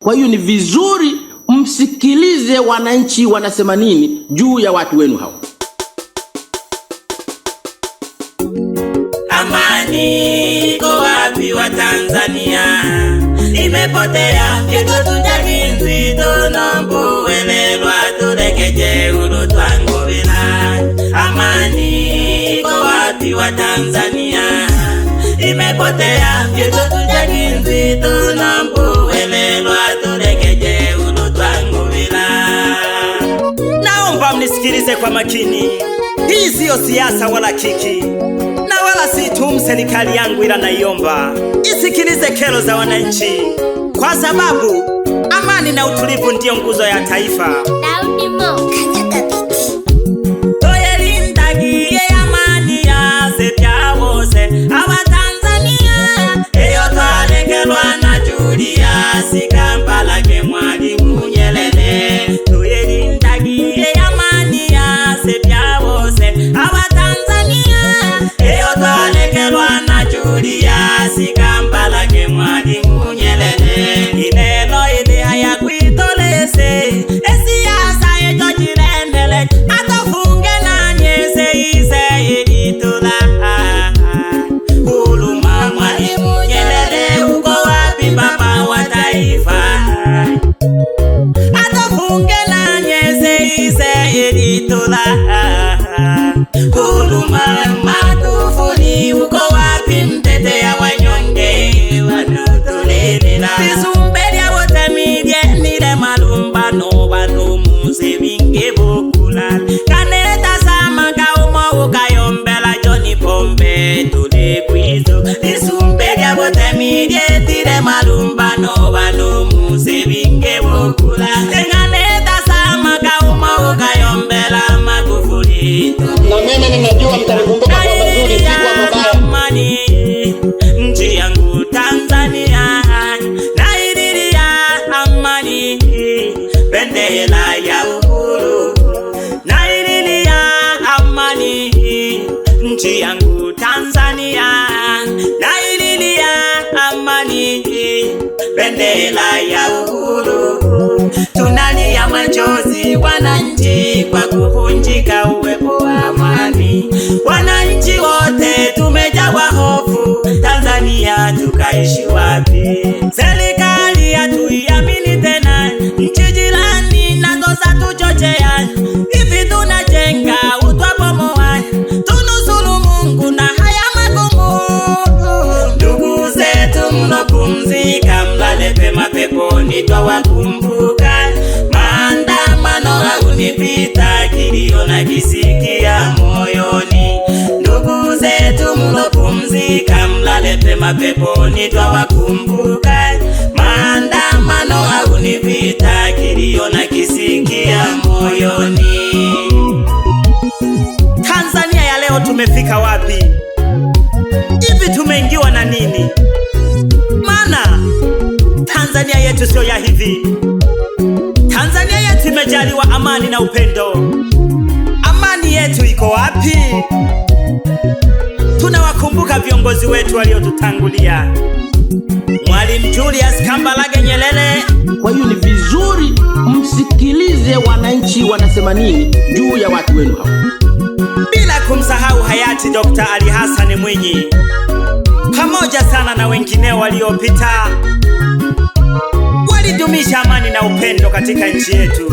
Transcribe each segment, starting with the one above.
Kwa hiyo ni vizuri msikilize wananchi wanasema nini juu ya watu wenu hao. Amani iko wapi wa Tanzania? Imepotea kitutu cha kinzi tunombuwelelwa tulekeje ulutwangu bila. Amani iko wapi wa Tanzania? Imepotea kitutu cha kinzi tunombuwelelwa tulekeje ulutwangu bila. Naomba mnisikilize kwa makini. Hii sio siasa wala kiki, na wala si tu serikali yangu, ila naiomba isikilize kero za wananchi, kwa sababu amani na utulivu ndio nguzo ya taifa. Daudi Mo Toyelindagiye amani ya sepya wose aba Tanzania, eyo twalekelwa na Julius Kampala ke Mwalimu Nyerere. Toyelindagiye amani ya sepya wose aba Tanzania, eyo twalekelwa na Julius Kampala ke Mwalimu Nyerere. Ineno ile haya kuitolese esiasa yeto jirendele atofunge na nyese ise ilitula. Huluma Mwalimu Nyerere, uko wapi baba wa taifa? Atofunge na nyese ise ilitula. Huluma Magufuli, uko wapi mtetea wanyonge wanaotulelela? Bisumbelia wote mijenile malumbano balumuze binge bokula. Kaneta sama kaumo ukayombela John Pombe tule kwizo. Bisumbelia wote mijenile malumbano balumuze binge bokula. Kaneta sama kaumo ukayombela Magufuli. Na mimi ninajua mtanikumbuka kwa mazuri, si kwa mabaya. Amani nchi yangu Tanzania, naililia amani, bendera ya uhuru. Naililia amani nchi yangu Tanzania, naililia amani, bendera ya uhuru. Tunalia machozi wananchi kwa kuvunjika uwepo wa amani. Wananchi wote tumejawa hofu, Tanzania tukaishi wapi? Serikali hatuiamini tena, nchi jirani nazo zatuchochea. Hivi tunajenga utwabomoa, tunusuru Mungu na haya magumu. Ndugu zetu mlopumzika, mlale pema peponi twawakumbuka. Maandamano haunipita, kilio na kisikia moyoni. Ndugu zetu mlopumzika, mlale pema peponi twawakumbuka. Maandamano haunipita, kilio na kisikia moyoni. Tanzania ya leo tumefika wapi? Hivi tumeingiwa na nini? Maana Tanzania yetu sio ya hivi. Tanzania yetu imejaliwa amani na upendo. Amani yetu iko wapi? Tunawakumbuka viongozi wetu waliotutangulia. Mwalimu Julius Kambarage Nyerere. Kwa hiyo ni vizuri msikilize wananchi wanasema nini juu ya watu wenu hao. Bila kumsahau hayati Dr. Ali Hassan Mwinyi, pamoja sana na wengineo waliopita, walidumisha amani na upendo katika nchi yetu.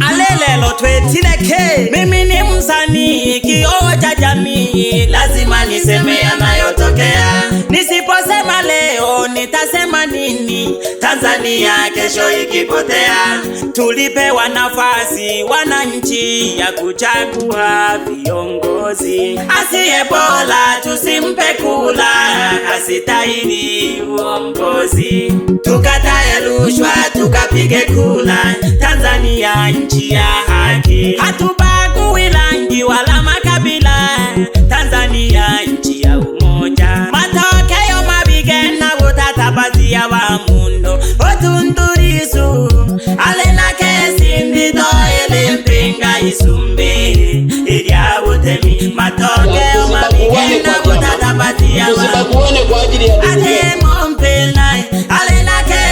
Alelelo twetileke, mimi ni msanii kioo cha jamii, lazima niseme yanayotokea. Nisiposema leo nitasema nini Tanzania kesho ikipotea? Tulipewa nafasi wananchi ya kuchagua viongozi, asiye bora tusimpe kula, asitahili uongozi. Tukatae rushwa, tukapige kula. Tanzania nchi ya haki, hatubagui rangi wala makabila. Tanzania nchi ya umoja. Matokeo mabigena utatabazia wa mundo otundurisu. Alena kesi ndito ili mpinga isumbi ilia utemi. Matokeo mabigena utatabazia wa mundo kwa ajili ya ate mompelai. Alena kesi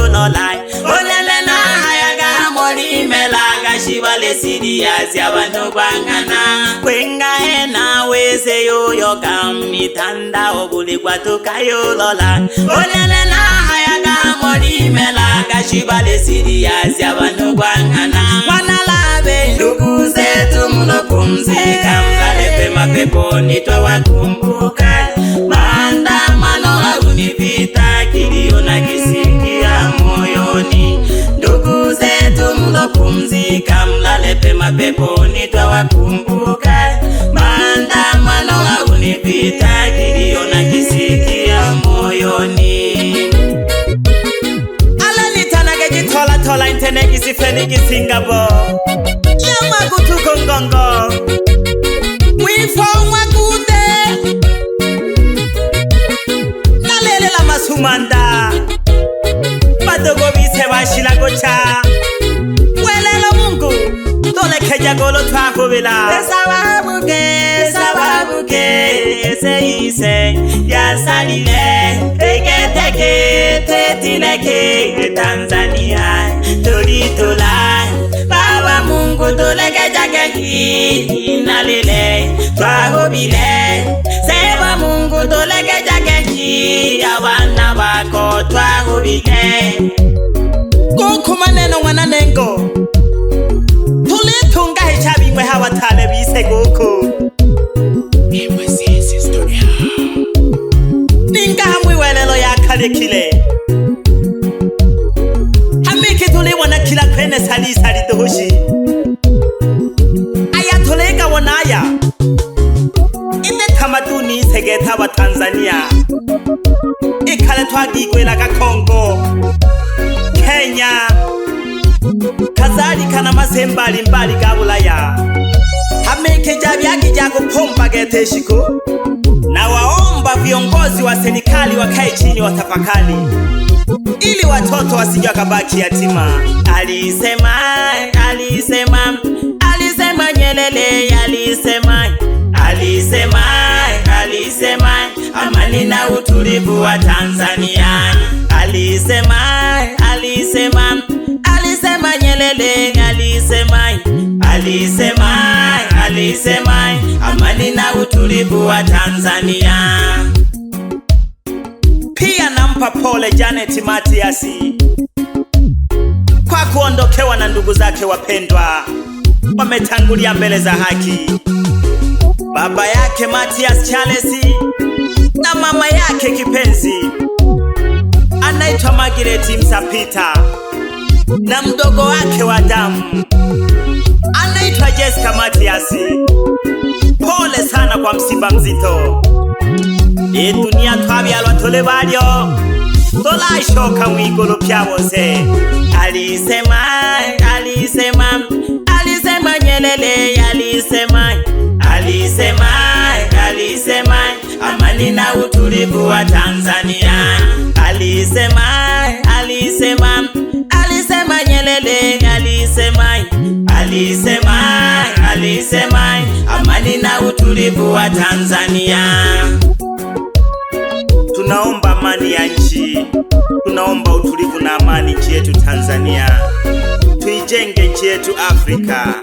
yulolai olelena hayaga mori melaga shibale sirias yabantu bangana kwenga ena wese yoyo kamitanda obuli kwatuka yulolai olelena hayaga mori melaga shibale sirias yabantu bangana wanalabe ndugu zetu mlopumzika mlale pema peponi twawakumbuka maandamano hauni vita kilio na kisikia moyoni ndugu zetu mlopumzika mlale pema peponi twawakumbuka maandamano hauni vita kilio na kisikia moyoni tola intene kisifeni kisingabo yama kutuko ngongo mwifo mwakute nalele la masumanda madogo bise washila gocha welelo mungu tole keja golo twakubila sababuke seise ya salile teke tetileke Tanzania Tolitola Baba Mungu toleke jakeki nalile twahobile Seba Mungu toleke jakeki abana bako twahobile Kuku maneno wananengo tulitunga hichabi mwe hawatale bise kuku Ninga hamwi welelo ya kalikile wana kila kwene sali dohoshi aya tolega wanaya inde tamaduni segeta wa Tanzania ikale twagigwela ka Kongo Kenya kadhalika na masembali mbali ga Bulaya hameke jabi akija kupomba geteshiko na waomba viongozi wa serikali wakae chini watafakari ili watoto wasije kabaki yatima alisema Nyerere alisema amani na utulivu wa Tanzania alisema Nyerere alisema amani na utulivu wa Tanzania Pia nampa pole Janet Matias kwa kuondokewa na ndugu zake wapendwa wametangulia mbele za haki. Baba yake Matias Charles na mama yake kipenzi anaitwa Margaret Msapita na mdogo wake wa damu anaitwa Jessica Matias. Pole sana kwa msiba mzito. Dunia twabyalwa tole balyo tolashoka mwigolo pyabose alisema Nyerere alisema amani na utulivu wa Tanzania alisema Nyerere alisema amani na utulivu wa Tanzania Tunaomba amani ya nchi, tunaomba utulivu na amani nchi yetu Tanzania. Tuijenge nchi yetu Afrika.